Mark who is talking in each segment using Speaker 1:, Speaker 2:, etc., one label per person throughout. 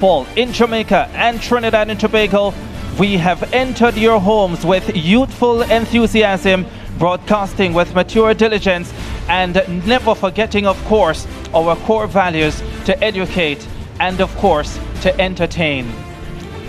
Speaker 1: Paul in Jamaica and Trinidad and Tobago, we have entered your homes with youthful enthusiasm, broadcasting with mature diligence, and never forgetting, of course, our core values to educate and, of course, to entertain.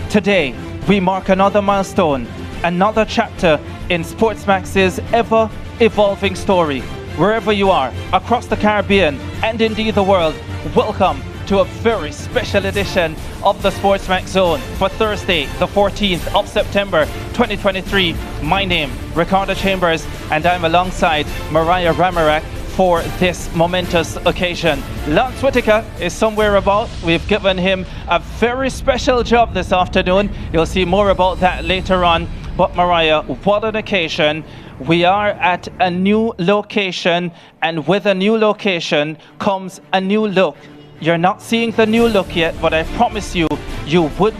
Speaker 1: Today, we mark another milestone, another chapter in SportsMax's ever-evolving story. Wherever you are, across the Caribbean and indeed the world, welcome to a very special edition of the SportsMax Zone for Thursday, the 14th of September, 2023. My name, Ricardo Chambers, and I'm alongside Mariah Ramarak for this momentous occasion. Lance Whitaker is somewhere about. We've given him a very special job this afternoon. You'll see more about that later on. But Mariah, what an occasion. We are at a new location, and with a new location comes a new look. You're not seeing the new look yet, but I promise you, you will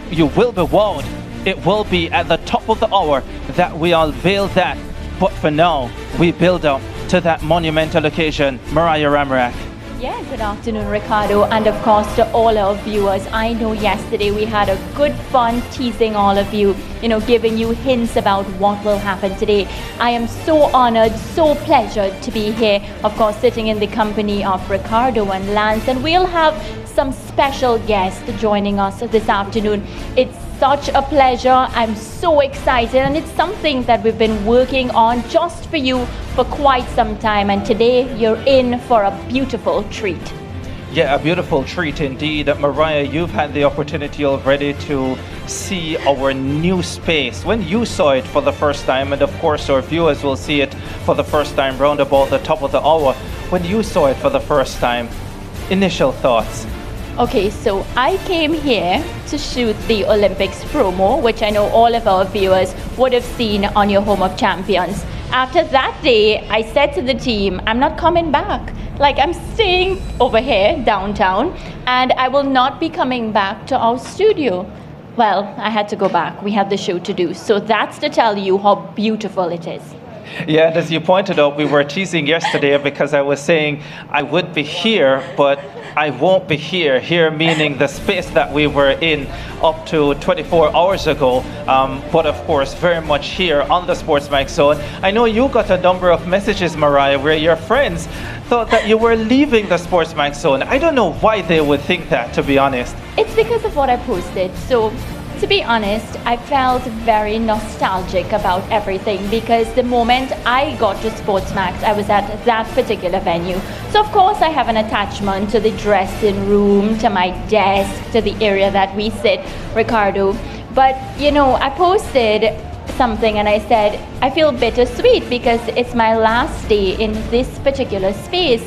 Speaker 1: be wowed. It will be at the top of the hour that we unveil that. But for now, we build up to that monumental occasion. Mariah Ramarak.
Speaker 2: Yeah, good afternoon, Ricardo, and of course to all our viewers. I know yesterday we had a good fun teasing all of you, giving you hints about what will happen today. I am so honored, so pleasured to be here, of course, sitting in the company of Ricardo and Lance, and we'll have some special guests joining us this afternoon. It's such a pleasure. I'm so excited, and it's something that we've been working on just for you for quite some time, and today you're in for a beautiful treat.
Speaker 1: Yeah, a beautiful treat indeed. Mariah, you've had the opportunity already to see our new space. When you saw it for the first time, and of course our viewers will see it for the first time round about the top of the hour, when you saw it for the first time, initial thoughts?
Speaker 2: Okay, so I came here to shoot the Olympics promo, which I know all of our viewers would have seen on your Home of Champions. After that day, I said to the team, I'm not coming back. Like, I'm staying over here downtown, and I will not be coming back to our studio. Well, I had to go back. We had the show to do. So that's to tell you how beautiful it is.
Speaker 1: Yeah, and as you pointed out, we were teasing yesterday because I was saying I would be here, but I won't be here. Here meaning the space that we were in up to 24 hours ago, but of course very much here on the SportsMax Zone. I know you got a number of messages, Mariah, where your friends thought that you were leaving the SportsMax Zone. I don't know why they would think that, to be honest.
Speaker 2: It's because of what I posted. So, to be honest, I felt very nostalgic about everything because the moment I got to SportsMax, I was at that particular venue. So of course I have an attachment to the dressing room, to my desk, to the area that we sit, Ricardo. But I posted something and I said, I feel bittersweet because it's my last day in this particular space.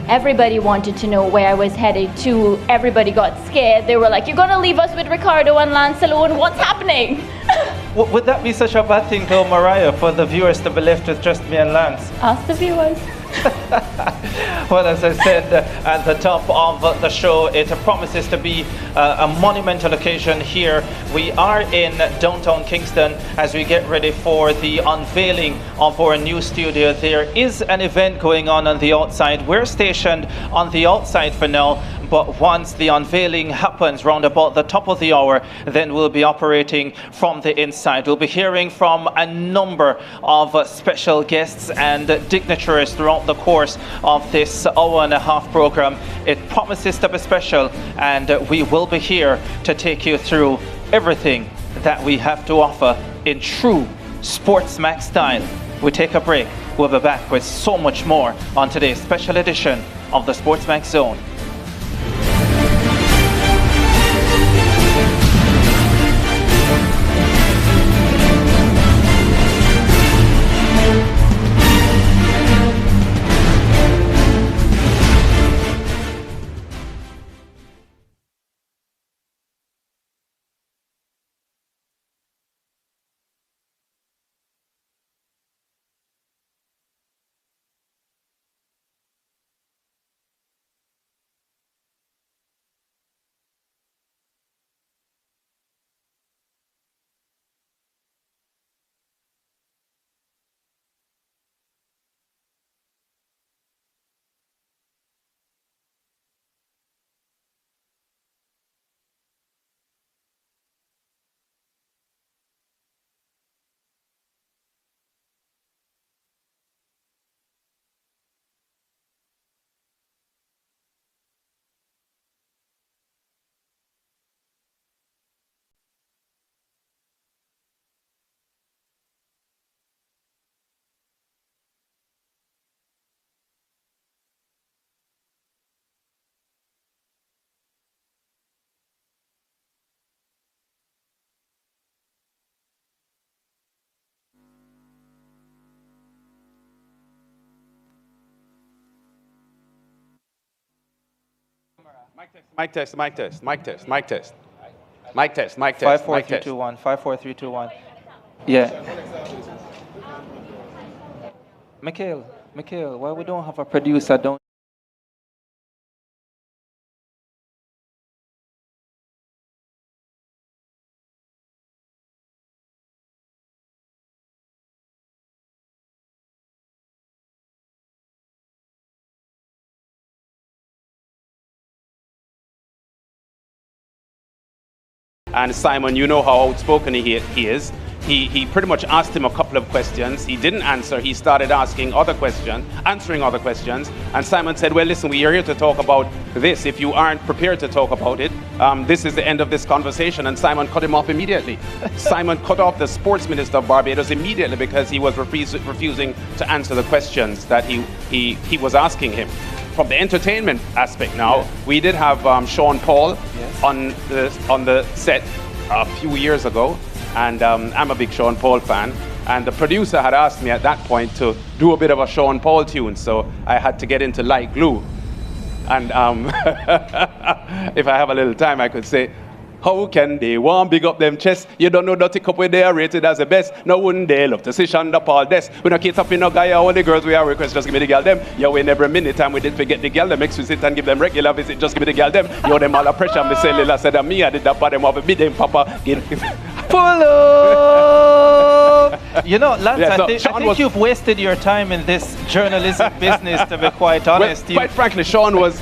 Speaker 2: Everybody wanted to know where I was headed to. Everybody got scared. They were like, you're going to leave us with Ricardo and Lance alone? What's happening?
Speaker 1: Would that be such a bad thing though, Mariah, for the viewers to be left with just me and Lance?
Speaker 2: Ask the viewers.
Speaker 1: Well, as I said at the top of the show, it promises to be a monumental occasion here. We are in downtown Kingston as we get ready for the unveiling of our new studio. There is an event going on the outside. We're stationed on the outside for now, but once the unveiling happens round about the top of the hour, then we'll be operating from the inside. We'll be hearing from a number of special guests and dignitaries throughout the course of this hour-and-a-half program. It promises to be special, and we will be here to take you through everything that we have to offer in true SportsMax style. We take a break. We'll be back with so much more on today's special edition of the SportsMax Zone.
Speaker 3: Mic test, mic test, mic test, mic test. Mic test, mic
Speaker 1: Five,
Speaker 3: test,
Speaker 1: four,
Speaker 3: mic
Speaker 1: three,
Speaker 3: test.
Speaker 1: two, one. 5, 4, 3, 2, 1. Yeah. Mikhail, why we don't have a producer? Don't.
Speaker 3: And Simon, you know how outspoken he is. He pretty much asked him a couple of questions. He didn't answer. He started asking other questions, answering other questions. And Simon said, well, listen, we are here to talk about this. If you aren't prepared to talk about it, this is the end of this conversation. And Simon cut him off immediately. Simon cut off the sports minister of Barbados immediately because he was refusing to answer the questions that he was asking him. From the entertainment aspect now, we did have Sean Paul on the set a few years ago, and I'm a big Sean Paul fan. And the producer had asked me at that point to do a bit of a Sean Paul tune, so I had to get into Like Glue. And if I have a little time, I could say, how can they want big up them chest? You don't know dirty cup where they are rated as the best. No wouldn't they love to see Shonda Paul desk. We don't keep up in no guy, all the girls we are request, just give me the girl them. You win every minute and we did forget the girl them. Makes we sit and give them regular visit, just give me the girl them. You them all a pressure and me say Lila said that me I did that but them have a bid them papa.
Speaker 1: Pull up! You know, Lance,
Speaker 3: Yeah, so
Speaker 1: I think you've wasted your time in this journalism business, to be quite honest.
Speaker 3: Well, quite frankly, Sean was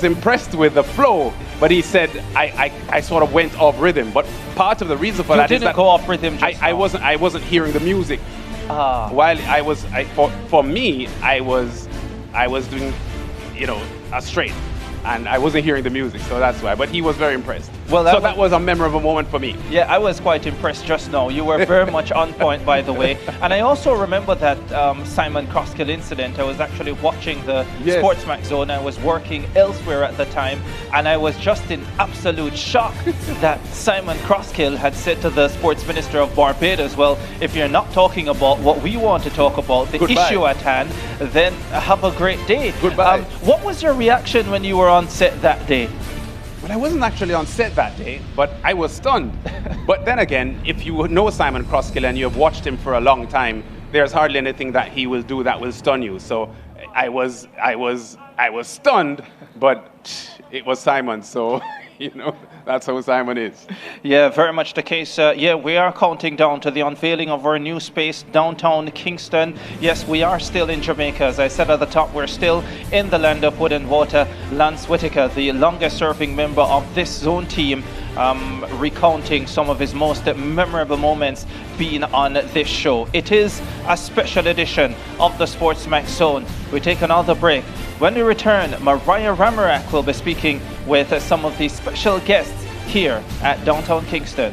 Speaker 3: impressed with the flow, but he said I sort of went off rhythm. But part of the reason for that is that
Speaker 1: you didn't go off rhythm.
Speaker 3: I wasn't hearing the music. While for me I was doing, you know, a straight, and I wasn't hearing the music, so that's why. But he was very impressed. Well, that was a memorable moment for me.
Speaker 1: Yeah, I was quite impressed just now. You were very much on point, by the way. And I also remember that Simon Crosskill incident. I was actually watching the SportsMax zone. I was working elsewhere at the time, and I was just in absolute shock that Simon Crosskill had said to the sports minister of Barbados, well, if you're not talking about what we want to talk about, the issue at hand, then have a great day.
Speaker 3: Goodbye.
Speaker 1: What was your reaction when you were on set that day?
Speaker 3: Well, I wasn't actually on set that day, but I was stunned. But then again, if you know Simon Crosskill and you have watched him for a long time, there's hardly anything that he will do that will stun you. So I was stunned, but it was Simon, so you know, that's how Simon is.
Speaker 1: Yeah, very much the case. Yeah, we are counting down to the unveiling of our new space, downtown Kingston. Yes, we are still in Jamaica. As I said at the top, we're still in the land of wood and water. Lance Whitaker, the longest serving member of this zone team, recounting some of his most memorable moments being on this show. It is a special edition of the SportsMax Zone. We take another break. When we return, Mariah Ramarak will be speaking with some of the special guests here at downtown Kingston.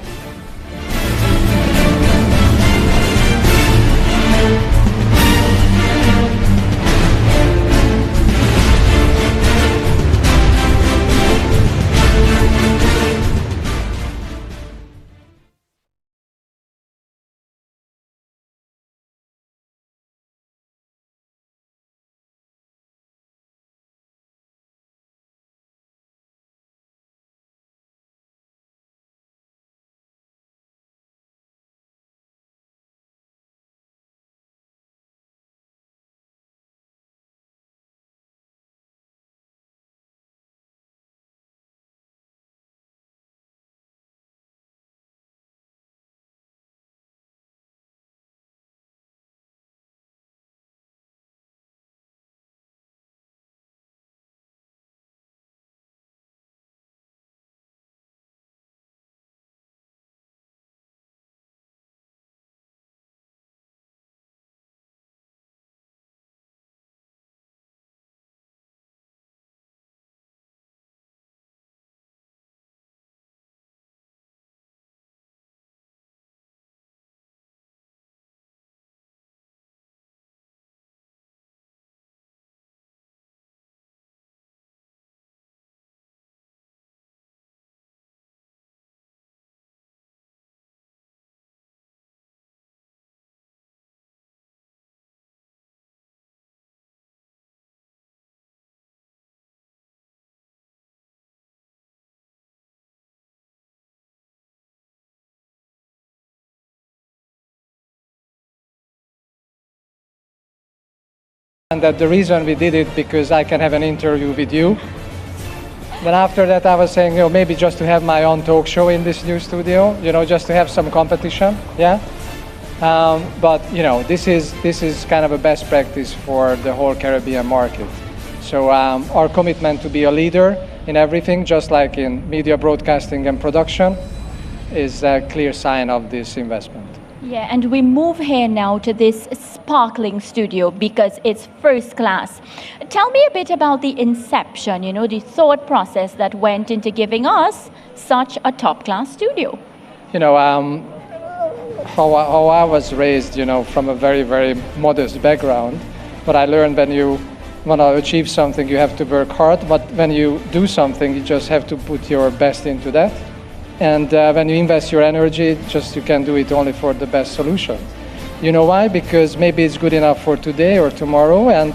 Speaker 4: And that the reason we did it because I can have an interview with you. Then after that, I was saying, maybe just to have my own talk show in this new studio, just to have some competition, yeah. But this is kind of a best practice for the whole Caribbean market. So our commitment to be a leader in everything, just like in media broadcasting and production, is a clear sign of this investment.
Speaker 2: Yeah, and we move here now to this sparkling studio because it's first class. Tell me a bit about the inception, the thought process that went into giving us such a top-class studio.
Speaker 4: How I was raised, from a very, very modest background, but I learned when you want to achieve something, you have to work hard, but when you do something, you just have to put your best into that. And when you invest your energy, you can do it only for the best solution. You know why? Because maybe it's good enough for today or tomorrow, and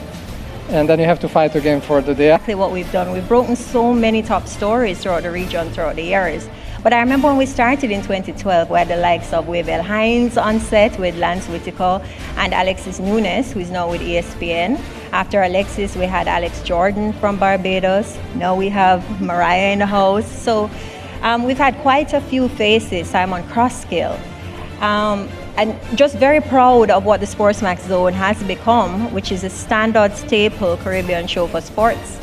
Speaker 4: then you have to fight again for the day.
Speaker 5: Exactly what we've done. We've broken so many top stories throughout the region, throughout the years. But I remember when we started in 2012, we had the likes of Wavell Hines on set with Lance Whitaker and Alexis Nunes, who is now with ESPN. After Alexis, we had Alex Jordan from Barbados. Now we have Mariah in the house. So we've had quite a few faces, Simon Crosskill. And just very proud of what the SportsMax Zone has become, which is a standard staple Caribbean show for sports.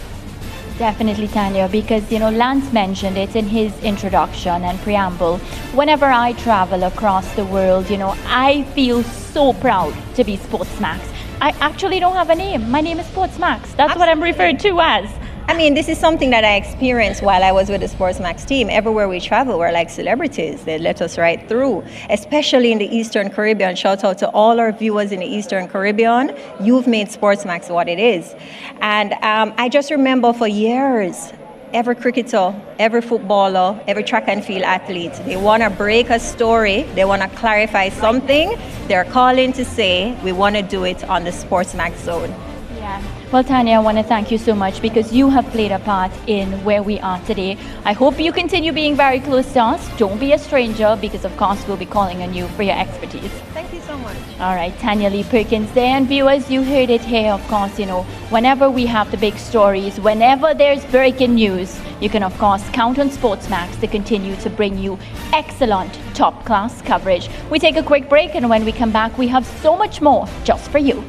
Speaker 2: Definitely, Tanya, because Lance mentioned it in his introduction and preamble. Whenever I travel across the world, I feel so proud to be SportsMax. I actually don't have a name. My name is SportsMax. That's what I'm referred to as.
Speaker 5: I mean, this is something that I experienced while I was with the SportsMax team. Everywhere we travel, we're like celebrities. They let us right through, especially in the Eastern Caribbean. Shout out to all our viewers in the Eastern Caribbean. You've made SportsMax what it is. And I just remember for years, every cricketer, every footballer, every track and field athlete, they want to break a story, they want to clarify something. They're calling to say, we want to do it on the SportsMax Zone.
Speaker 2: Yeah. Well, Tanya, I want to thank you so much because you have played a part in where we are today. I hope you continue being very close to us. Don't be a stranger because, of course, we'll be calling on you for your expertise.
Speaker 5: Thank you so much.
Speaker 2: All right, Tanya Lee Perkins there. And viewers, you heard it here, of course, whenever we have the big stories, whenever there's breaking news, you can, of course, count on SportsMax to continue to bring you excellent top-class coverage. We take a quick break, and when we come back, we have so much more just for you.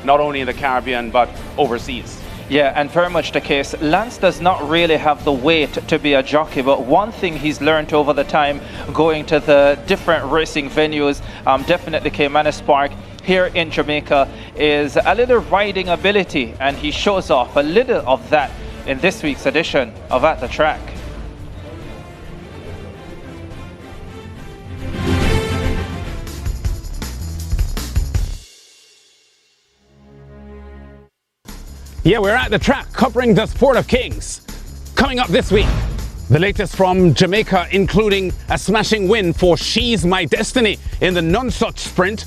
Speaker 3: not only in the Caribbean but overseas.
Speaker 1: Yeah, and very much the case. Lance does not really have the weight to be a jockey, but one thing he's learned over the time going to the different racing venues, definitely Caymanas Park here in Jamaica, is a little riding ability, and he shows off a little of that in this week's edition of At the Track.
Speaker 6: Yeah, we're at the track covering the Sport of Kings. Coming up this week, the latest from Jamaica, including a smashing win for She's My Destiny in the Nonsuch Sprint.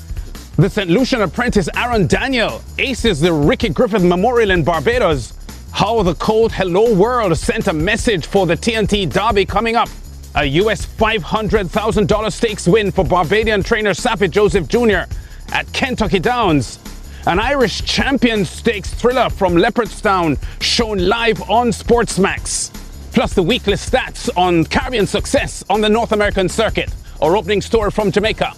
Speaker 6: The St. Lucian apprentice Aaron Daniel aces the Ricky Griffith Memorial in Barbados. How the cold Hello World sent a message for the TNT Derby coming up. A US $500,000 stakes win for Barbadian trainer Sappy Joseph Jr. at Kentucky Downs. An Irish Champion Stakes thriller from Leopardstown shown live on SportsMax. Plus the weekly stats on Caribbean success on the North American circuit. Our opening story from Jamaica.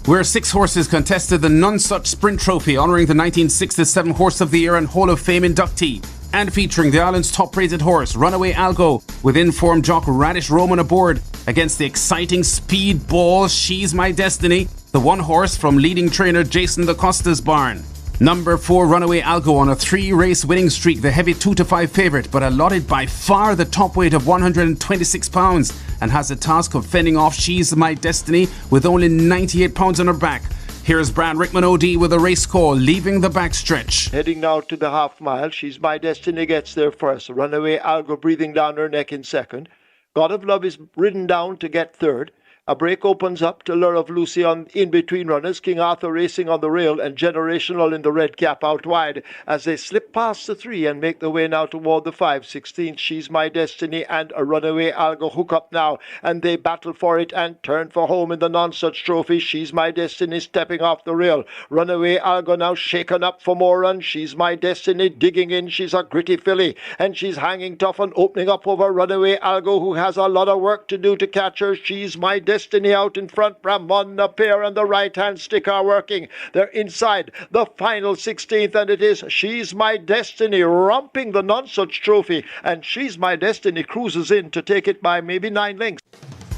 Speaker 3: Where 6 horses contested the Nonsuch Sprint Trophy, honouring the 1967 Horse of the Year and Hall of Fame inductee. And featuring the island's top-rated horse, Runaway Algo, with informed jock Radish Roman aboard, against the exciting speedball She's My Destiny, the one horse from leading trainer Jason DaCosta's barn. Number 4 Runaway Algo on a 3-race winning streak, the heavy 2-5 favourite, but allotted by far the top weight of 126 pounds, and has the task of fending off She's My Destiny with only 98 pounds on her back. Here's Brad Rickman OD with a race call, leaving the backstretch.
Speaker 7: Heading now to the half mile. She's My Destiny gets there first. Runaway Algo breathing down her neck in second. God of Love is ridden down to get third. A break opens up to Lure of Lucy on in-between runners. King Arthur racing on the rail and Generational in the red cap out wide as they slip past the 3 and make their way now toward the 5. 16th, She's My Destiny and a Runaway Algo hook up now, and they battle for it and turn for home in the Nonsuch Trophy. She's My Destiny stepping off the rail. Runaway Algo now shaken up for more runs. She's My Destiny digging in. She's a gritty filly and she's hanging tough and opening up over Runaway Algo, who has a lot of work to do to catch her. She's My Destiny out in front. Ramon Napier and the right-hand stick are working. They're inside the final 16th, and it is She's My Destiny romping the Nonsuch Trophy, and She's My Destiny cruises in to take it by maybe 9 lengths.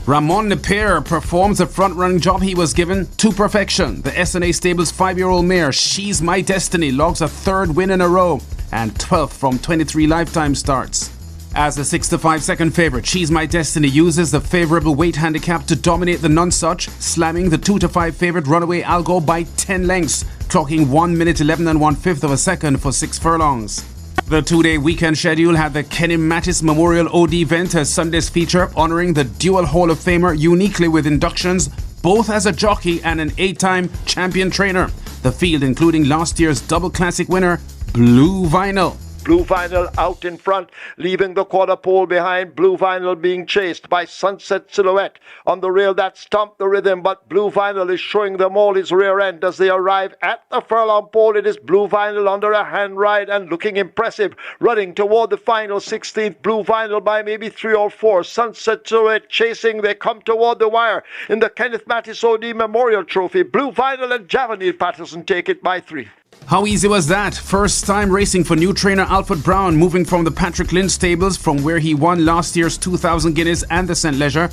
Speaker 3: Ramon Napier performs the front-running job he was given to perfection. The S&A Stable's 5-year-old mare, She's My Destiny, logs a 3rd win in a row and 12th from 23 lifetime starts. As the 6-5 second favourite, She's My Destiny uses the favourable weight handicap to dominate the Nonsuch, slamming the 2-5 favourite Runaway Algo by 10 lengths, clocking 1 minute 11 1/5 of a second for 6 furlongs. The 2-day weekend schedule had the Kenny Mattis Memorial OD event as Sunday's feature, honouring the dual Hall of Famer uniquely with inductions, both as a jockey and an 8-time champion trainer. The field including last year's double classic winner, Blue Vinyl.
Speaker 7: Blue Vinyl out in front, leaving the quarter pole behind. Blue Vinyl being chased by Sunset Silhouette. On the rail that stomped the rhythm, but Blue Vinyl is showing them all his rear end as they arrive at the furlong pole. It is Blue Vinyl under a hand ride and looking impressive, running toward the final 16th. Blue Vinyl by maybe 3 or 4. Sunset Silhouette chasing. They come toward the wire in the Kenneth Mattis OD Memorial Trophy. Blue Vinyl and Javanil Patterson take it by 3.
Speaker 3: How easy was that? First time racing for new trainer Alfred Brown, moving from the Patrick Lynch stables from where he won last year's 2,000 guineas and the St. Leger.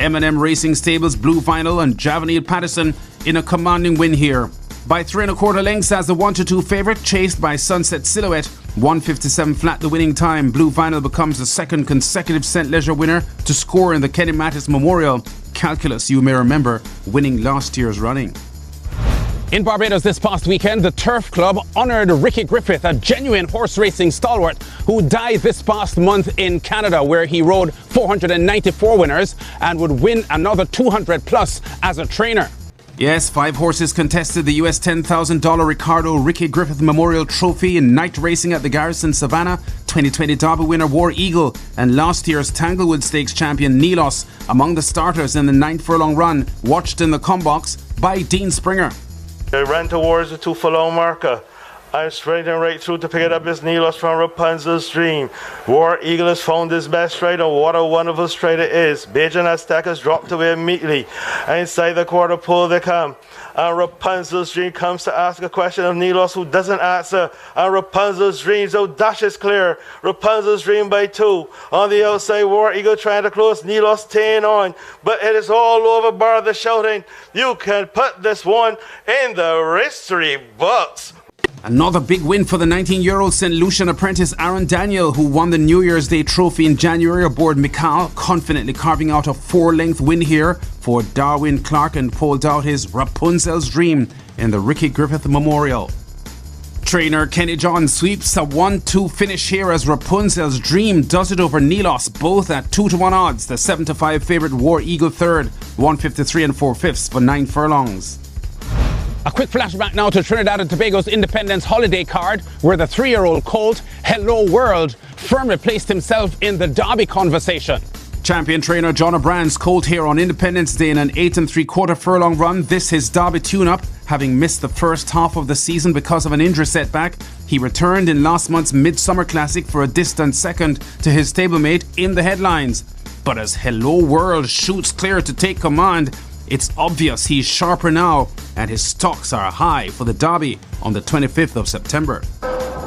Speaker 3: M&M Racing Stables, Blue Vinyl and Javanil Patterson in a commanding win here. By 3 1/4 lengths as the 1-2 favourite, chased by Sunset Silhouette. 1:57 flat the winning time. Blue Vinyl becomes the 2nd consecutive St. Leger winner to score in the Kenny Mattis Memorial. Calculus, you may remember, winning last year's running.
Speaker 6: In Barbados this past weekend, the Turf Club honoured Ricky Griffith, a genuine horse racing stalwart who died this past month in Canada, where he rode 494 winners and would win another 200 plus as a trainer.
Speaker 3: Yes, 5 horses contested the US $10,000 Ricardo Ricky Griffith Memorial Trophy in night racing at the Garrison Savannah. 2020 Derby winner War Eagle and last year's Tanglewood Stakes champion Nilos among the starters in the 9th furlong run, watched in the combox by Dean Springer.
Speaker 8: I ran towards the 2 furlong marker and sprinting right through to pick it up is Nilos from Rapunzel's Dream. War Eagle has found his best stride, and what a wonderful stride it is. Bajan Aztec has dropped away immediately. Inside the quarter pole they come. And Rapunzel's Dream comes to ask a question of Nilos, who doesn't answer. And Rapunzel's Dream's dash is clear. Rapunzel's Dream by 2. On the outside, War Eagle trying to close. Nilos staying on. But it is all over bar the shouting. You can put this one in the history books.
Speaker 6: Another big win for the 19-year-old St. Lucian apprentice Aaron Daniel, who won the New Year's Day trophy in January aboard Mikal, confidently carving out a 4-length win here for Darwin Clark and pulled out his Rapunzel's Dream in the Ricky Griffith Memorial. Trainer Kenny John sweeps a 1-2 finish here as Rapunzel's Dream does it over Nilos, both at 2-1 odds. The 7-5 favourite War Eagle third, 153 4/5 for 9 furlongs. A quick flashback now to Trinidad and Tobago's Independence Holiday card, where the 3-year-old colt, Hello World, firmly placed himself in the Derby conversation. Champion trainer John O'Brien's colt here on Independence Day in an 8 3/4 furlong run. This his Derby tune-up, having missed the first half of the season because of an injury setback. He returned in last month's Midsummer Classic for a distant second to his stablemate in the headlines. But as Hello World shoots clear to take command, it's obvious he's sharper now, and his stocks are high for the Derby on the 25th of September.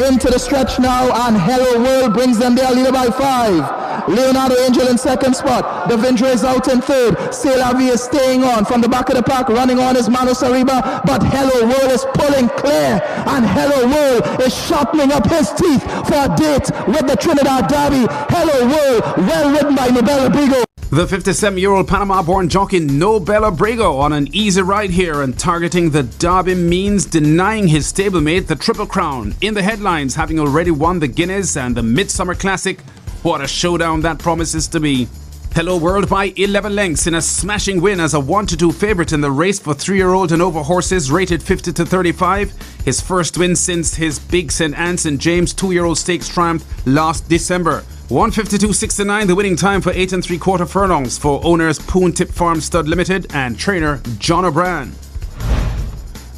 Speaker 9: Into the stretch now, and Hello World brings them there, leader by 5. Leonardo Angel in second spot. Da Vinci is out in third. Sailor V is staying on from the back of the pack, running on is Manu Sariba, but Hello World is pulling clear, and Hello World is sharpening up his teeth for a date with the Trinidad Derby. Hello World, well ridden by Nobel Abrigo.
Speaker 6: The 57-year-old Panama-born jockey Nobel Abrigo on an easy ride here and targeting the Derby means denying his stablemate the Triple Crown. In the headlines, having already won the Guinness and the Midsummer Classic. What a showdown that promises to be. Hello World by 11 lengths in a smashing win as a 1-2 favourite in the race for 3-year-old and over horses rated 50 to 35. His first win since his Big St. Anne and James 2-year-old stakes triumph last December. 152.69 the winning time for 8 3/4 furlongs for owners Poon Tip Farm Stud Limited and trainer John O'Brien.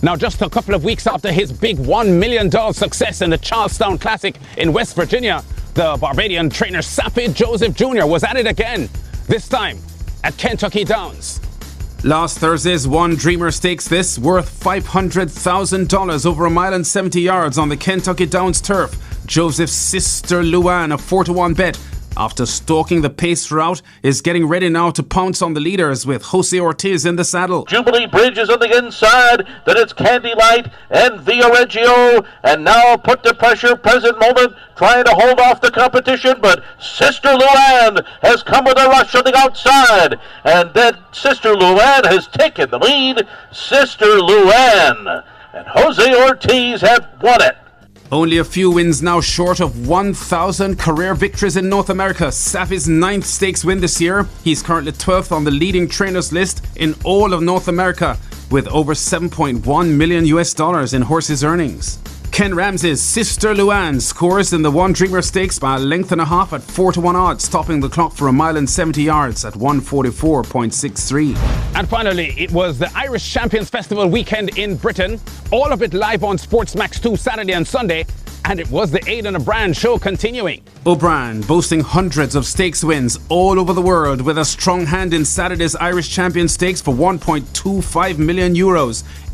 Speaker 6: Now, just a couple of weeks after his big $1 million success in the Charlestown Classic in West Virginia, the Barbadian trainer Sappy Joseph Jr. was at it again, this time at Kentucky Downs. Last Thursday's One Dreamer Stakes, this worth $500,000 over 1 mile and 70 yards on the Kentucky Downs turf. Joseph's sister Luann, a 4-1 bet, after stalking the pace route, is getting ready now to pounce on the leaders with Jose Ortiz in the saddle.
Speaker 10: Jubilee Bridge is on the inside, then it's Candy Light and Via Reggio, and now put to pressure, present moment, trying to hold off the competition, but Sister Luann has come with a rush on the outside, and then Sister Luann has taken the lead. Sister Luann and Jose Ortiz have won it.
Speaker 6: Only a few wins now short of 1,000 career victories in North America. Sappy's 9th stakes win this year. He's currently 12th on the leading trainers list in all of North America, with over $7.1 million in horses earnings. Ken Ramsey's Sister Luann scores in the One Dreamer Stakes by a length and a half at 4-1 odds, stopping the clock for 1 mile and 70 yards at 144.63. And finally, it was the Irish Champions Festival weekend in Britain. All of it live on SportsMax 2 Saturday and Sunday. And it was the Aidan O'Brien show continuing.
Speaker 1: O'Brien boasting hundreds of stakes wins all over the world with a strong hand in Saturday's Irish Champion Stakes for €1.25 million.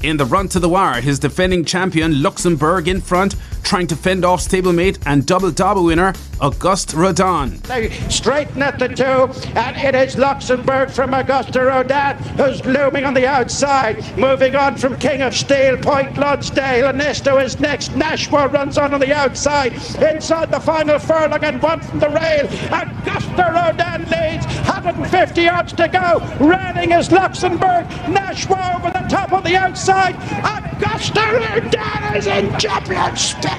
Speaker 1: In the run to the wire, his defending champion Luxembourg in front, trying to fend off stablemate and double Derby winner Auguste Rodin.
Speaker 11: They straighten at the two, and it is Luxembourg from Auguste Rodin who's looming on the outside. Moving on from King of Steel, Point Lonsdale, Ernesto is next. Nashua runs on the outside, inside the final furlong and one from the rail. Auguste Rodin leads, 150 yards to go. Running is Luxembourg, Nashua over the top on the outside. Auguste Rodin is in champion state.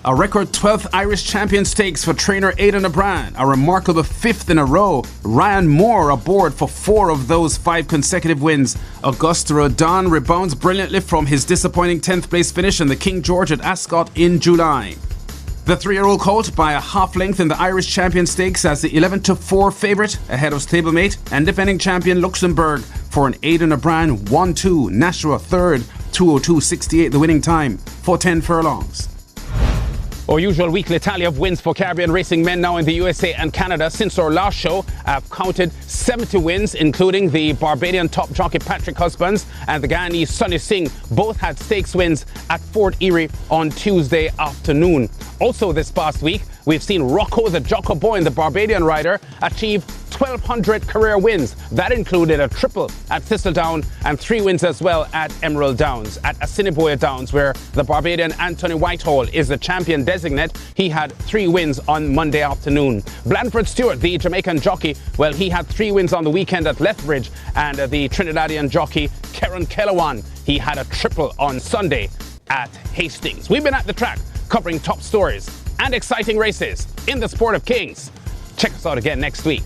Speaker 1: A record 12th Irish Champion Stakes for trainer Aidan O'Brien, a remarkable 5th in a row. Ryan Moore aboard for 4 of those 5 consecutive wins. Auguste Rodin rebounds brilliantly from his disappointing 10th place finish in the King George at Ascot in July. The 3-year-old colt by a half length in the Irish Champion Stakes as the 11-4 favourite ahead of stablemate and defending champion Luxembourg for an Aidan O'Brien 1-2, Nashua 3rd,
Speaker 6: 2:02.68 the winning time for 10 furlongs. Our usual weekly tally of wins for Caribbean racing men now in the USA and Canada. Since our last show, I've counted 70 wins, including the Barbadian top jockey Patrick Husbands and the Guyanese Sonny Singh. Both had stakes wins at Fort Erie on Tuesday afternoon. Also this past week, we've seen Rocco the Jocko Boy and the Barbadian rider achieve 1,200 career wins. That included a triple at Thistledown and 3 wins as well at Emerald Downs. At Assiniboia Downs, where the Barbadian Anthony Whitehall is the champion designate, he had 3 wins on Monday afternoon. Blandford Stewart, the Jamaican jockey, well, he had 3 wins on the weekend at Lethbridge, and the Trinidadian jockey Kieran Kellewan, he had a triple on Sunday at Hastings. We've been at the track covering top stories and exciting races in the Sport of Kings. Check us out again next week.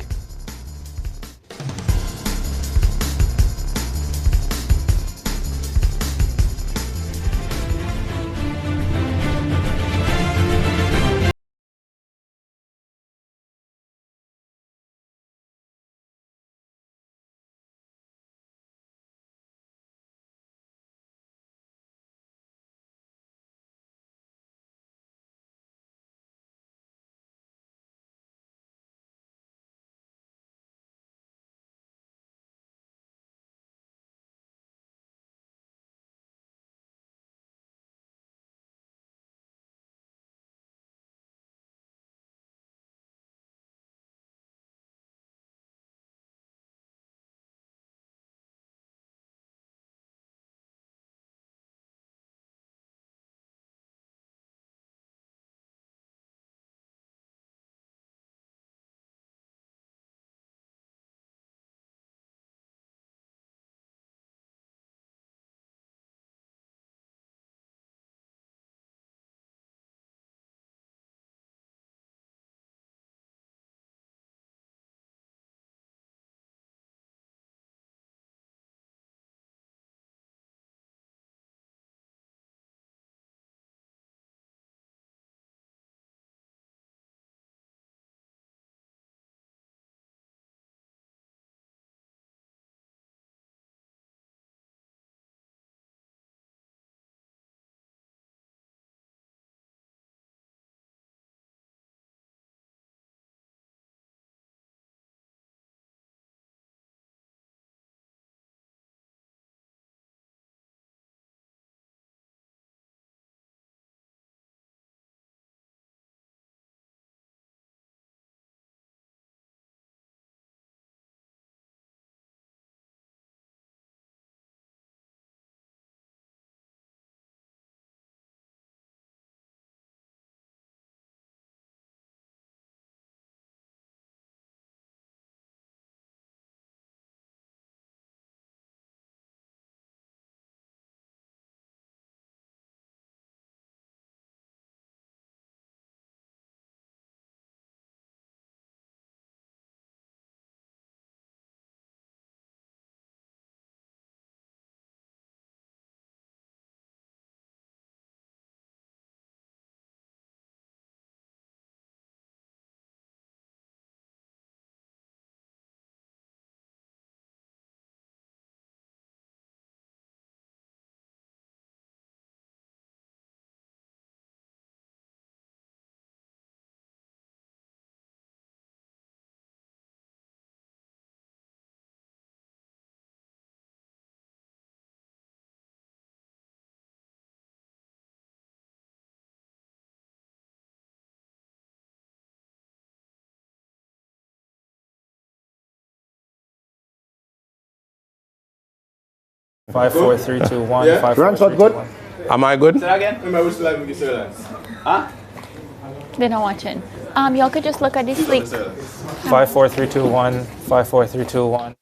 Speaker 12: Five, four, three, two, one.
Speaker 13: Yeah.
Speaker 12: 5, 4, 3, 2,
Speaker 13: good?
Speaker 12: 1.
Speaker 13: Am I good?
Speaker 3: Say that again?
Speaker 13: Remember which live we get
Speaker 3: Huh?
Speaker 2: They're not watching. Y'all could just look at this sleep.
Speaker 12: 5, 4, 3, 2, 1. 5, 4, 3, 2, 1.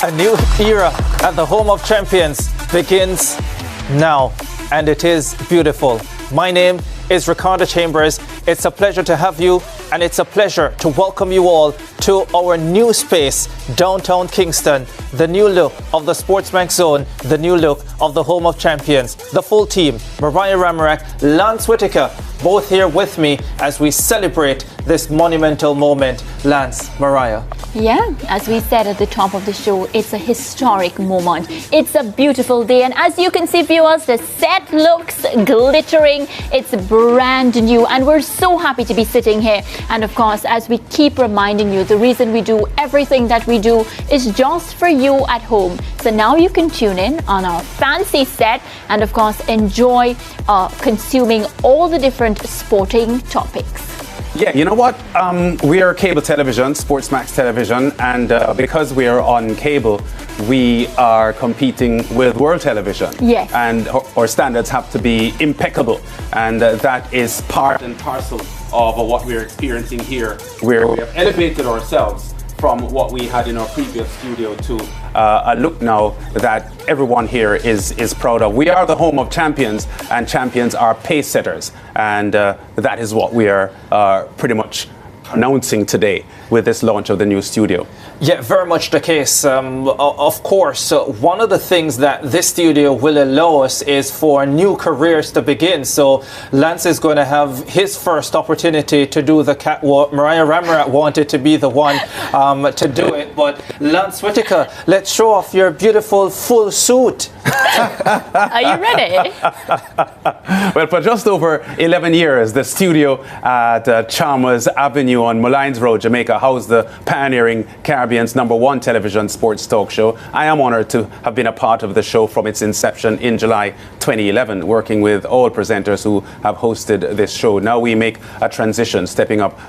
Speaker 1: A new era at the home of champions begins now, and it is beautiful. My name is Ricardo Chambers. It's a pleasure to have you, and it's a pleasure to welcome you all to our new space, downtown Kingston, the new look of the SportsMax Zone, the new look of the home of champions. The full team, Mariah Ramarak, Lance Whitaker, both here with me as we celebrate this monumental moment. Lance, Mariah.
Speaker 2: Yeah, as we said at the top of the show, it's a historic moment. It's a beautiful day, and as you can see, viewers, the set looks glittering. It's brand new, and we're so happy to be sitting here. And of course, as we keep reminding you, the reason we do everything that we do is just for you at home. So now you can tune in on our fancy set and of course enjoy consuming all the different sporting topics.
Speaker 6: Yeah, you know what? We are cable television, SportsMax television, and because we are on cable, we are competing with world television.
Speaker 2: Yes.
Speaker 6: And our standards have to be impeccable, and that is part and parcel of what we're experiencing here, where we have elevated ourselves from what we had in our previous studio to a look now that everyone here is proud of. We are the home of champions, and champions are pace setters, and that is what we are pretty much announcing today with this launch of the new studio.
Speaker 1: Yeah, very much the case. Of course, one of the things that this studio will allow us is for new careers to begin. So Lance is going to have his first opportunity to do the catwalk. Mariah Ramarat wanted to be the one to do it. But Lance Whitaker, let's show off your beautiful full suit.
Speaker 2: Are you ready?
Speaker 6: Well, for just over 11 years, the studio at Chalmers Avenue on Moulines Road, Jamaica, housed the pioneering Caribbean's #1 television sports talk show. I am honored to have been a part of the show from its inception in July 2011, working with all presenters who have hosted this show. Now we make a transition, stepping up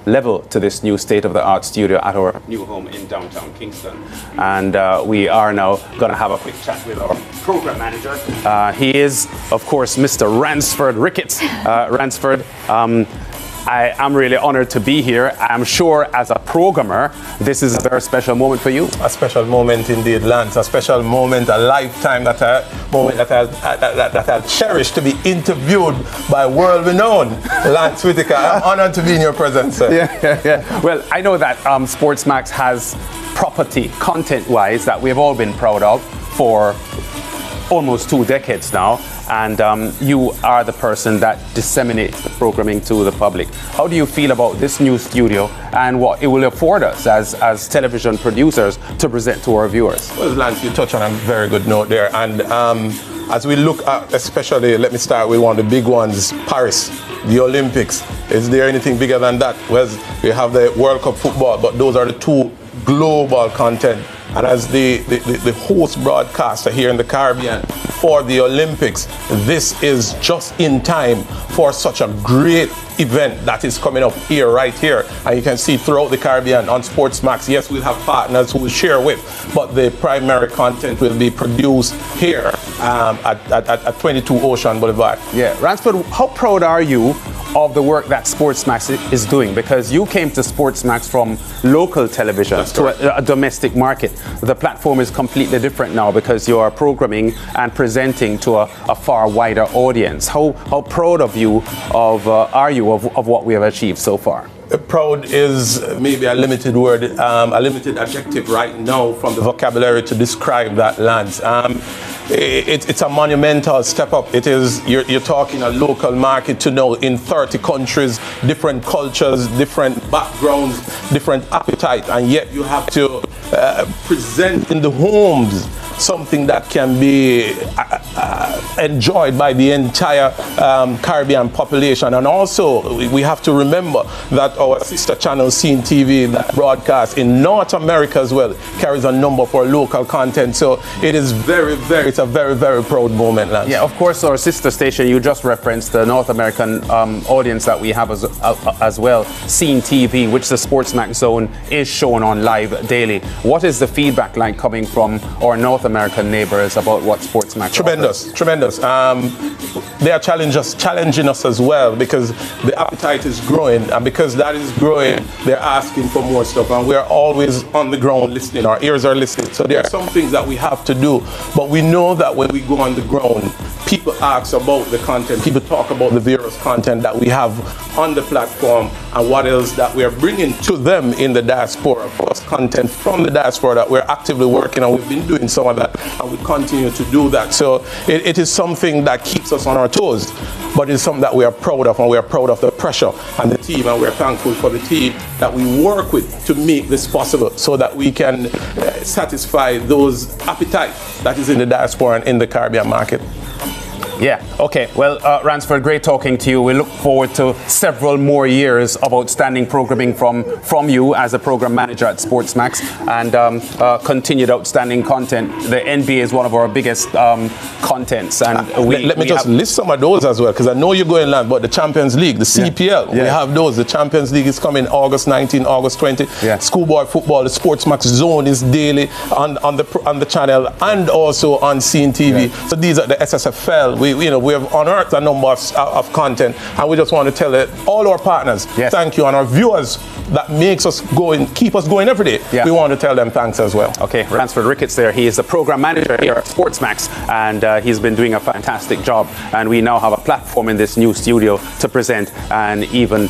Speaker 6: level to this new state-of-the-art studio at our new home in downtown Kingston. And we are now going to have a quick chat with our program manager. He is, of course, Mr. Ransford Ricketts. Ransford, I am really honored to be here. I'm sure as a programmer, this is a very special moment for you.
Speaker 13: A special moment indeed, Lance. A special moment, a lifetime moment that I'll cherish, to be interviewed by world-renowned Lance Whitaker. I'm honored to be in your presence, sir.
Speaker 6: Yeah. Well, I know that SportsMax has property, content-wise, that we've all been proud of for almost 2 decades now, and you are the person that disseminates the programming to the public. How do you feel about this new studio and what it will afford us as television producers to present to our viewers?
Speaker 13: Well, Lance, you touched on a very good note there, and as we look at, especially, let me start with one of the big ones, Paris, the Olympics. Is there anything bigger than that? Well, we have the World Cup football, but those are the two global content. And as the host broadcaster here in the Caribbean for the Olympics, this is just in time for such a great event that is coming up here, right here. And you can see throughout the Caribbean on SportsMax. Yes, we'll have partners who will share with, but the primary content will be produced here at 22 Ocean Boulevard.
Speaker 6: Yeah, Ransford, how proud are you of the work that SportsMax is doing? Because you came to SportsMax from local television to a domestic market. The platform is completely different now because you are programming and presenting to a far wider audience. How proud are you of what we have achieved so far?
Speaker 13: Proud is maybe a limited word, a limited adjective right now from the vocabulary to describe that, Lance. It's a monumental step up. It is, you're talking a local market to know in 30 countries, different cultures, different backgrounds, different appetite, and yet you have to present in the homes something that can be enjoyed by the entire Caribbean population. And also, we have to remember that our sister channel, Scene TV, that broadcasts in North America as well, carries a number for local content. So it is it's a very, very proud moment, Lance.
Speaker 6: Yeah, of course, our sister station, you just referenced the North American audience that we have as well, Scene TV, which the SportsMax Zone is shown on live daily. What is the feedback like coming from our North North American neighbors about what SportsMax
Speaker 13: Tremendous,
Speaker 6: offers?
Speaker 13: tremendous. They are challenging us as well, because the appetite is growing, and because that is growing, they're asking for more stuff, and we're always on the ground listening. Our ears are listening. So there are some things that we have to do, but we know that when we go on the ground, people ask about the content, people talk about the various content that we have on the platform and what else that we are bringing to them in the diaspora, plus content from the diaspora that we're actively working on. We've been doing some of that, and we continue to do that. So it is something that keeps us on our toes, but it's something that we are proud of, and we are proud of the pressure and the team, and we're thankful for the team that we work with to make this possible, so that we can satisfy those appetite that is in the diaspora and in the Caribbean market.
Speaker 6: Yeah, okay. Well, Ransford, great talking to you. We look forward to several more years of outstanding programming from you as a program manager at SportsMax, and continued outstanding content. The NBA is one of our biggest contents. And
Speaker 13: let me just list some of those as well, because I know you're going land, but the Champions League, the CPL, we have those. The Champions League is coming August 19, August 20. Schoolboy football, the SportsMax zone is daily on the channel and also on Scene TV. So these are the SSFL. We have unearthed a number of content, and we just want to tell all our partners thank you, and our viewers that makes us going, keep us going every day. We want to tell them thanks as well.
Speaker 6: Okay, Ransford Ricketts there. He is the program manager here at SportsMax, and he's been doing a fantastic job. And we now have a platform in this new studio to present an even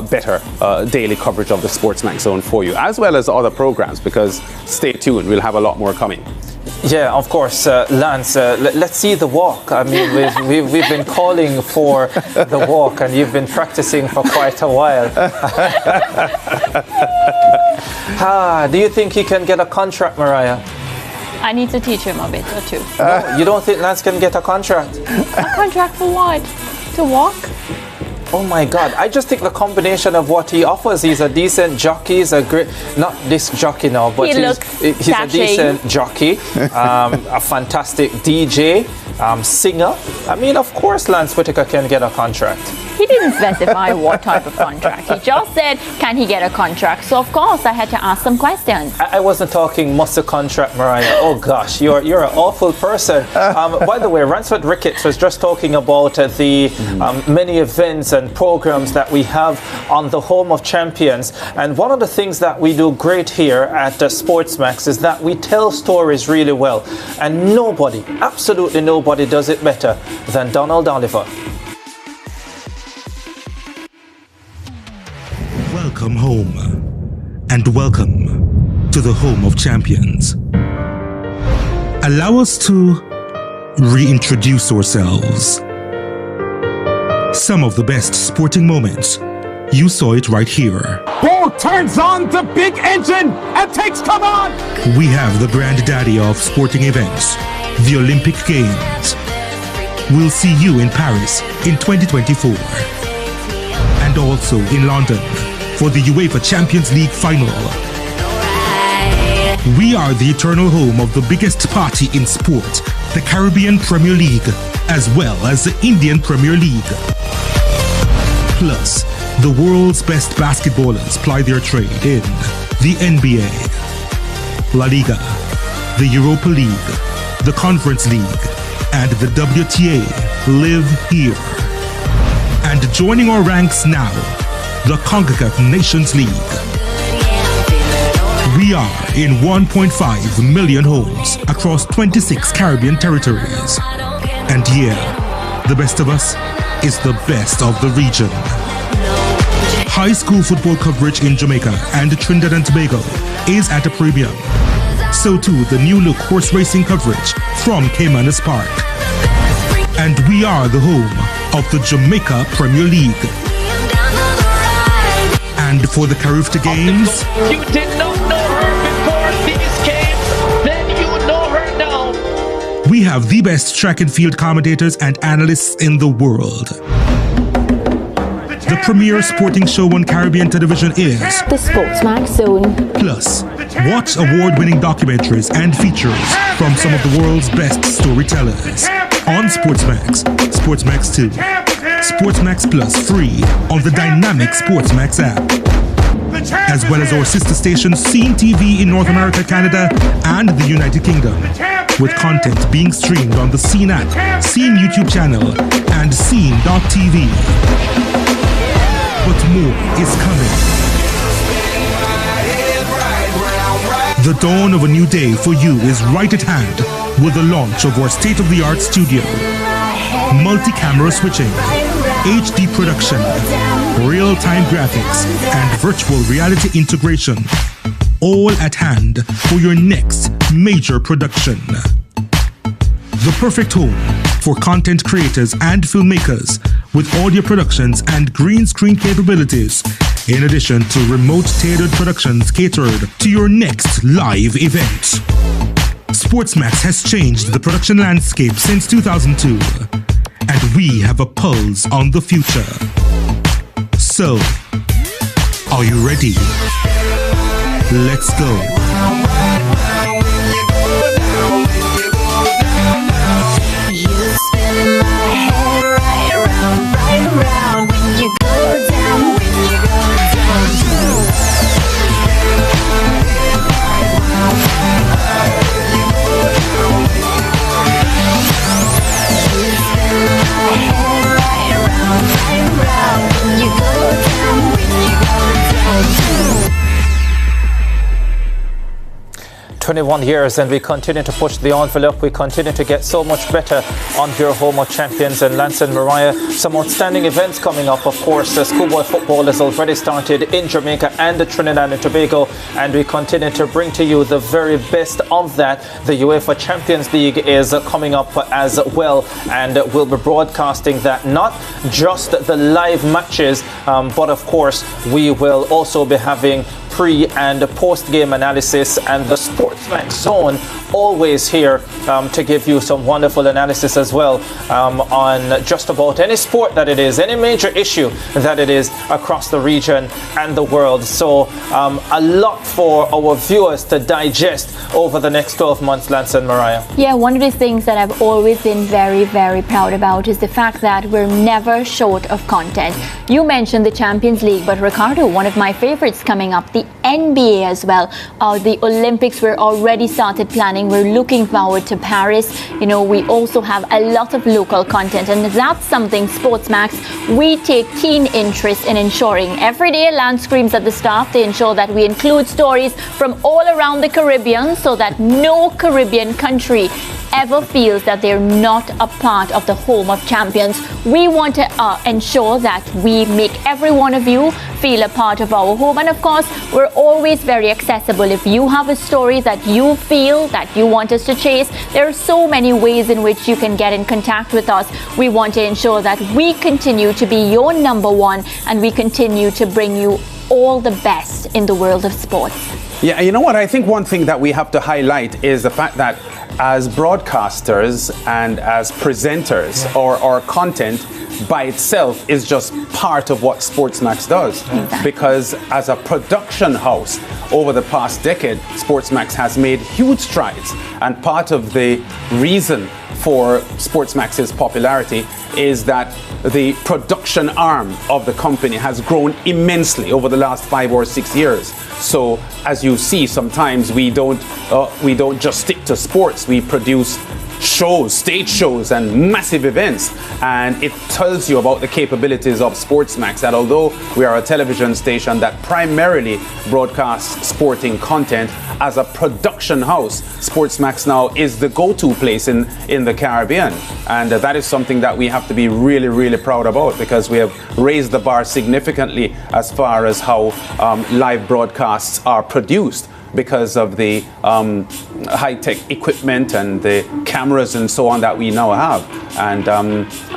Speaker 6: better daily coverage of the SportsMax zone for you, as well as other programs, because stay tuned, we'll have a lot more coming.
Speaker 12: Yeah, of course, Lance. Let's see the walk. I mean, we've been calling for the walk, and you've been practicing for quite a while. Do you think he can get a contract, Mariah?
Speaker 2: I need to teach him a bit or two.
Speaker 12: No, you don't think Lance can get a contract?
Speaker 2: A contract for what? To walk?
Speaker 12: Oh my God, I just think the combination of what he offers, he's a decent jockey, he's a great, not this jockey now, but he's a decent jockey, a fantastic DJ, singer. I mean, of course Lance Whitaker can get a contract.
Speaker 2: He didn't specify what type of contract. He just said, can he get a contract? So of course I had to ask some questions.
Speaker 12: I wasn't talking muscle contract, Mariah. Oh gosh, you're an awful person. By the way, Ransford Ricketts was just talking about the many events and programs that we have on the Home of Champions. And one of the things that we do great here at SportsMax is that we tell stories really well. And nobody, absolutely nobody does it better than Donald Oliver.
Speaker 14: Welcome home, and welcome to the Home of Champions. Allow us to reintroduce ourselves. Some of the best sporting moments, you saw it right here.
Speaker 15: Ball turns on the big engine and takes command.
Speaker 14: We have the granddaddy of sporting events, the Olympic Games. We'll see you in Paris in 2024, and also in London for the UEFA Champions League final. We are the eternal home of the biggest party in sport, the Caribbean Premier League, as well as the Indian Premier League. Plus, the world's best basketballers ply their trade in the NBA, La Liga, the Europa League, the Conference League, and the WTA live here. And joining our ranks now, the CONCACAF Nations League. We are in 1.5 million homes across 26 Caribbean territories. And yeah, the best of us is the best of the region. High school football coverage in Jamaica and Trinidad and Tobago is at a premium. So too the new look horse racing coverage from Caymanas Park. And we are the home of the Jamaica Premier League. And for the Carifta Games,
Speaker 16: you did not know her before these games, then you know her now.
Speaker 14: We have the best track and field commentators and analysts in the world. The premier sporting show on Caribbean television is
Speaker 2: the SportsMax Zone.
Speaker 14: Plus, watch award-winning documentaries and features from some of the world's best storytellers on SportsMax, SportsMax 2, SportsMax Plus free on the dynamic SportsMax app. as well as our sister station Scene TV in North America, Canada, and the United Kingdom, with content being streamed on the Scene app, Scene YouTube channel, and Scene.tv. But more is coming. The dawn of a new day for you is right at hand with the launch of our state-of-the-art studio. Multi-camera switching, HD production, real-time graphics, and virtual reality integration. All at hand for your next major production. The perfect home for content creators and filmmakers with audio productions and green screen capabilities, in addition to remote tailored productions catered to your next live event. SportsMax has changed the production landscape since 2002, and we have a pulse on the future. So, are you ready? Let's go.
Speaker 12: "21 years and we continue to push the envelope. We continue to get so much better on your home of champions." And Lance and Mariah, some outstanding events coming up. Of course, schoolboy football has already started in Jamaica and Trinidad and Tobago, and we continue to bring to you the very best of that. The UEFA Champions League is coming up as well, and we'll be broadcasting that, not just the live matches, but of course we will also be having pre- and post-game analysis, and the SportsMax Zone always here to give you some wonderful analysis as well on just about any sport that it is, any major issue that it is across the region and the world. So a lot for our viewers to digest over the next 12 months, Lance and Mariah.
Speaker 2: Yeah, one of the things that I've always been very, very proud about is the fact that we're never short of content. You mentioned the Champions League, but Ricardo, one of my favorites coming up, the NBA as well. The Olympics, we're already started planning. We're looking forward to Paris. You know, we also have a lot of local content, and that's something SportsMax, we take keen interest in ensuring. Every day, Lance screams at the staff to ensure that we include stories from all around the Caribbean so that no Caribbean country ever feels that they're not a part of the home of champions. We want to ensure that we make every one of you feel a part of our home. And of course, we're always very accessible. If you have a story that you feel that you want us to chase, there are so many ways in which you can get in contact with us. We want to ensure that we continue to be your number one, and we continue to bring you all the best in the world of sports.
Speaker 6: Yeah, you know what? I think one thing that we have to highlight is the fact that as broadcasters and as presenters, our content by itself is just part of what SportsMax does. Exactly. Because as a production house over the past decade, SportsMax has made huge strides, and part of the reason for SportsMax's popularity is that the production arm of the company has grown immensely over the last 5 or 6 years. So as you see, sometimes we don't just stick to sports. We produce shows, stage shows, and massive events, and it tells you about the capabilities of SportsMax, that although we are a television station that primarily broadcasts sporting content, as a production house, SportsMax now is the go-to place in the Caribbean, and that is something that we have to be really, really proud about, because we have raised the bar significantly as far as how live broadcasts are produced, because of the high-tech equipment and the cameras and so on that we now have. And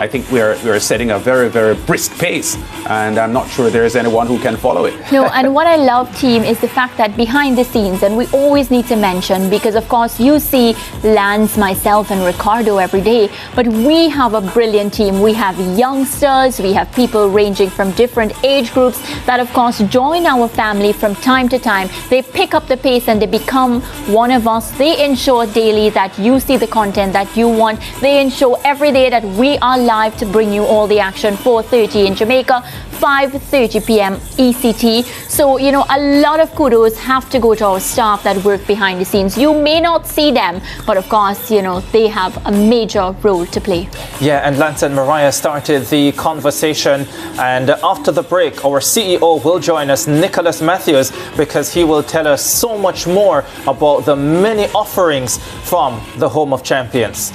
Speaker 6: I think we're setting a very, very brisk pace, and I'm not sure there is anyone who can follow it.
Speaker 2: No, and what I love, team, is the fact that behind the scenes, and we always need to mention, because of course you see Lance, myself, and Ricardo every day, but we have a brilliant team. We have youngsters, we have people ranging from different age groups that of course join our family from time to time. They pick up the pace and they become one of us. They ensure daily that you see the content that you want. They ensure every every day that we are live to bring you all the action. 4:30 in Jamaica, 5:30 p.m. ECT. So, you know, a lot of kudos have to go to our staff that work behind the scenes. You may not see them, but of course, you know, they have a major role to play.
Speaker 12: Yeah, and Lance and Mariah started the conversation, and after the break, our CEO will join us, Nicholas Matthews, because he will tell us so much more about the many offerings from the Home of Champions.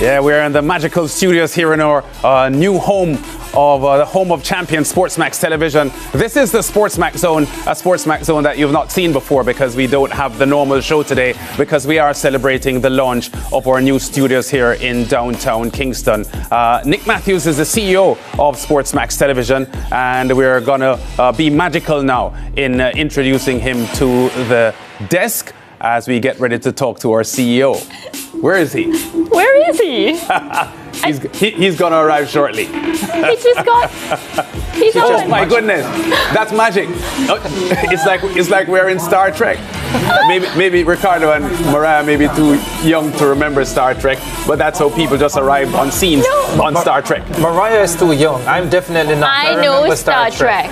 Speaker 6: Yeah, we're in the magical studios here in our new home of the Home of Champions, SportsMax Television. This is the SportsMax Zone, a SportsMax Zone that you've not seen before because we don't have the normal show today, because we are celebrating the launch of our new studios here in downtown Kingston. Nick Matthews is the CEO of SportsMax Television, and we're gonna be magical now in introducing him to the desk as we get ready to talk to our CEO. Where is he?
Speaker 2: Where is he?
Speaker 6: He's gonna arrive shortly.
Speaker 2: He just got. He's on.
Speaker 6: My goodness, that's magic. It's like we're in Star Trek. Maybe Ricardo and Mariah may be too young to remember Star Trek, but that's how people just arrive on scenes on Star Trek.
Speaker 12: Mariah is too young. I'm definitely not.
Speaker 2: I know Star Trek.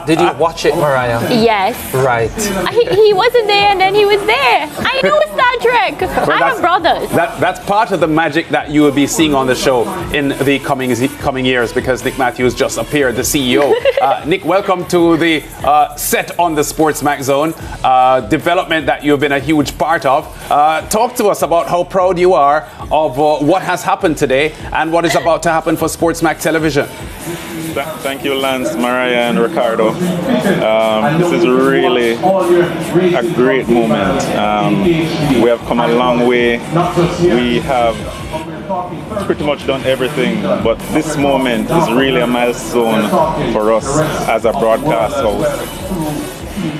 Speaker 12: Did you watch it, Mariah?
Speaker 2: Yes.
Speaker 12: Right.
Speaker 2: He wasn't there and then he was there. I know Star Trek. I have brothers.
Speaker 6: That's part of the magic that you will be seeing on the show in the coming years, because Nick Matthews just appeared, the CEO. Nick, welcome to the set on the SportsMax Zone. Development that you've been a huge part of. Talk to us about how proud you are of what has happened today and what is about to happen for SportsMax Television.
Speaker 17: Thank you, Lance, Mariah, and Ricardo. This is really a great moment. We have come a long way. We have pretty much done everything, but this moment is really a milestone for us as a broadcast house.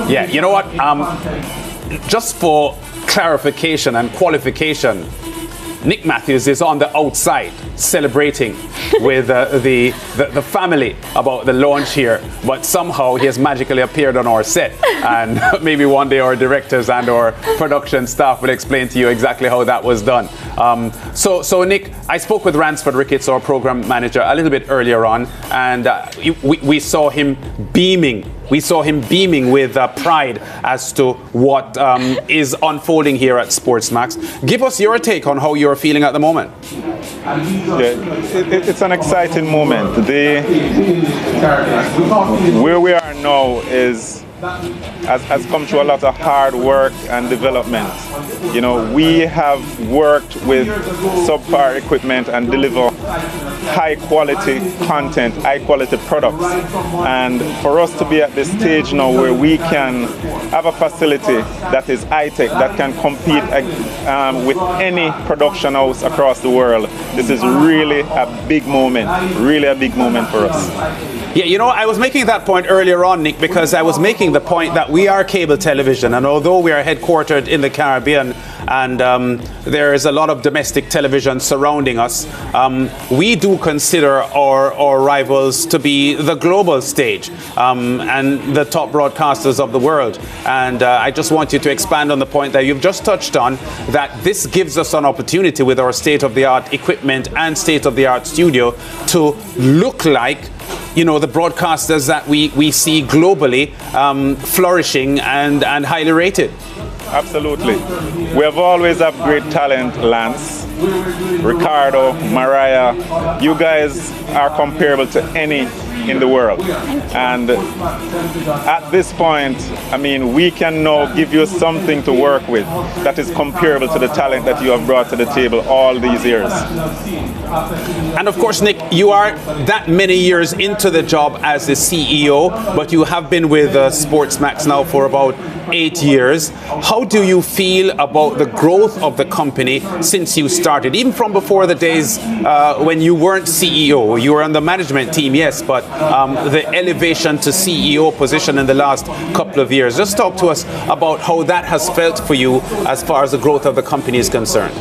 Speaker 6: Yeah, you know what? Just for clarification and qualification, Nick Matthews is on the outside celebrating with the family about the launch here, but somehow he has magically appeared on our set, and maybe one day our directors and our production staff will explain to you exactly how that was done. So Nick, I spoke with Ransford Ricketts, our program manager, a little bit earlier on, and we saw him beaming. We saw him beaming with pride as to what is unfolding here at SportsMax. Give us your take on how you're feeling at the moment.
Speaker 17: Yeah, it's an exciting moment. Where we are now has come through a lot of hard work and development. You know, we have worked with subpar equipment and deliver high quality content, high quality products. And for us to be at this stage now where we can have a facility that is high-tech, that can compete with any production house across the world, this is really a big moment, really a big moment for us.
Speaker 6: Yeah, you know, I was making that point earlier on, Nick, because I was making the point that we are cable television, and although we are headquartered in the Caribbean and there is a lot of domestic television surrounding us, we do consider our rivals to be the global stage and the top broadcasters of the world. And I just want you to expand on the point that you've just touched on, that this gives us an opportunity with our state-of-the-art equipment and state-of-the-art studio to look like, you know, the broadcasters that we see globally flourishing and highly rated.
Speaker 17: Absolutely. We have always had great talent, Lance, Ricardo, Mariah. You guys are comparable to any in the world. And at this point, I mean, we can now give you something to work with that is comparable to the talent that you have brought to the table all these years.
Speaker 6: And of course, Nick, you are that many years into the job as the CEO, but you have been with SportsMax now for about 8 years. How do you feel about the growth of the company since you started, even from before the days when you weren't CEO? You were on the management team, yes, but the elevation to CEO position in the last couple of years. Just talk to us about how that has felt for you as far as the growth of the company is concerned.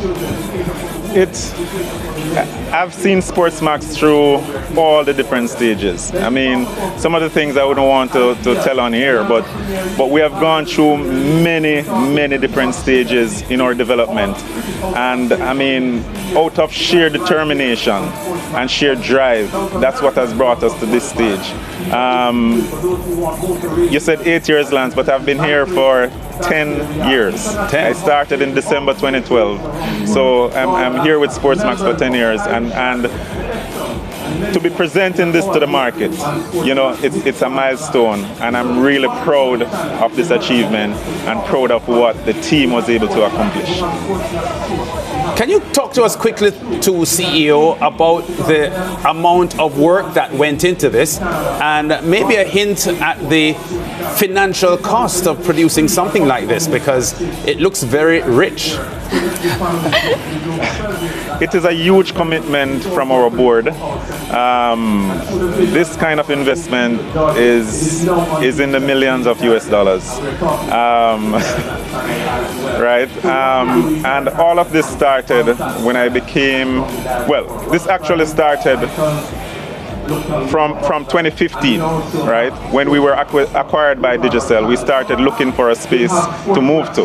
Speaker 17: I've seen SportsMax through all the different stages. I mean, some of the things I wouldn't want to tell on here, but we have gone through many different stages in our development. And I mean, out of sheer determination and sheer drive, that's what has brought us to this stage. You said 8 years, Lance, but I've been here for 10 years. I started in December 2012. So I'm here with SportsMax for 10 years, and to be presenting this to the market, you know, it's a milestone, and I'm really proud of this achievement and proud of what the team was able to accomplish.
Speaker 6: Can you talk to us quickly, to CEO, about the amount of work that went into this, and maybe a hint at the financial cost of producing something like this, because it looks very rich?
Speaker 17: It is a huge commitment from our board. This kind of investment is in the millions of US dollars. Right? And all of this started when I became, well, this actually started from 2015, right? When we were acquired by Digicel, we started looking for a space to move to.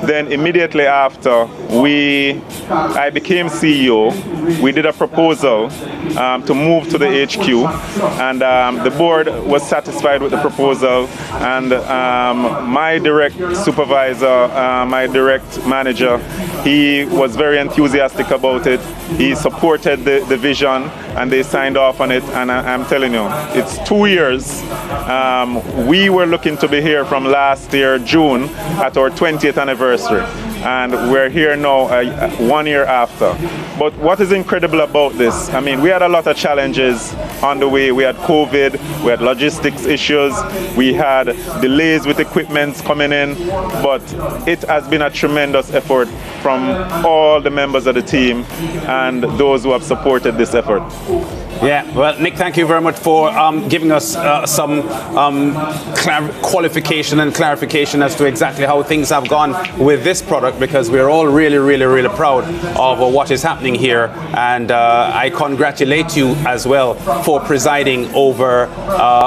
Speaker 17: Then immediately after I became CEO, we did a proposal to move to the HQ, and the board was satisfied with the proposal, and my direct supervisor, my direct manager, he was very enthusiastic about it. He supported the vision, and they signed off on it. And I'm telling you, it's 2 years. We were looking to be here from last year, June, at our 20th anniversary. And we're here now 1 year after. But what is incredible about this, I mean, we had a lot of challenges on the way. We had COVID, we had logistics issues, we had delays with equipment coming in, but it has been a tremendous effort from all the members of the team and those who have supported this effort.
Speaker 6: Yeah, well, Nick, thank you very much for giving us some qualification and clarification as to exactly how things have gone with this product, because we're all really, really, really proud of what is happening here. And I congratulate you as well for presiding over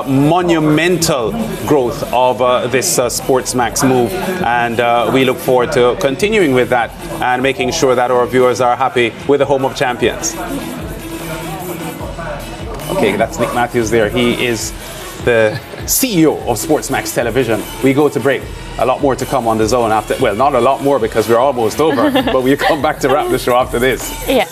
Speaker 6: monumental growth of this SportsMax move. And we look forward to continuing with that and making sure that our viewers are happy with the home of champions. Okay, that's Nick Matthews there. He is the CEO of SportsMax Television. We go to break. A lot more to come on the zone after. Well, not a lot more because we're almost over, but we'll come back to wrap the show after this.
Speaker 2: Yeah.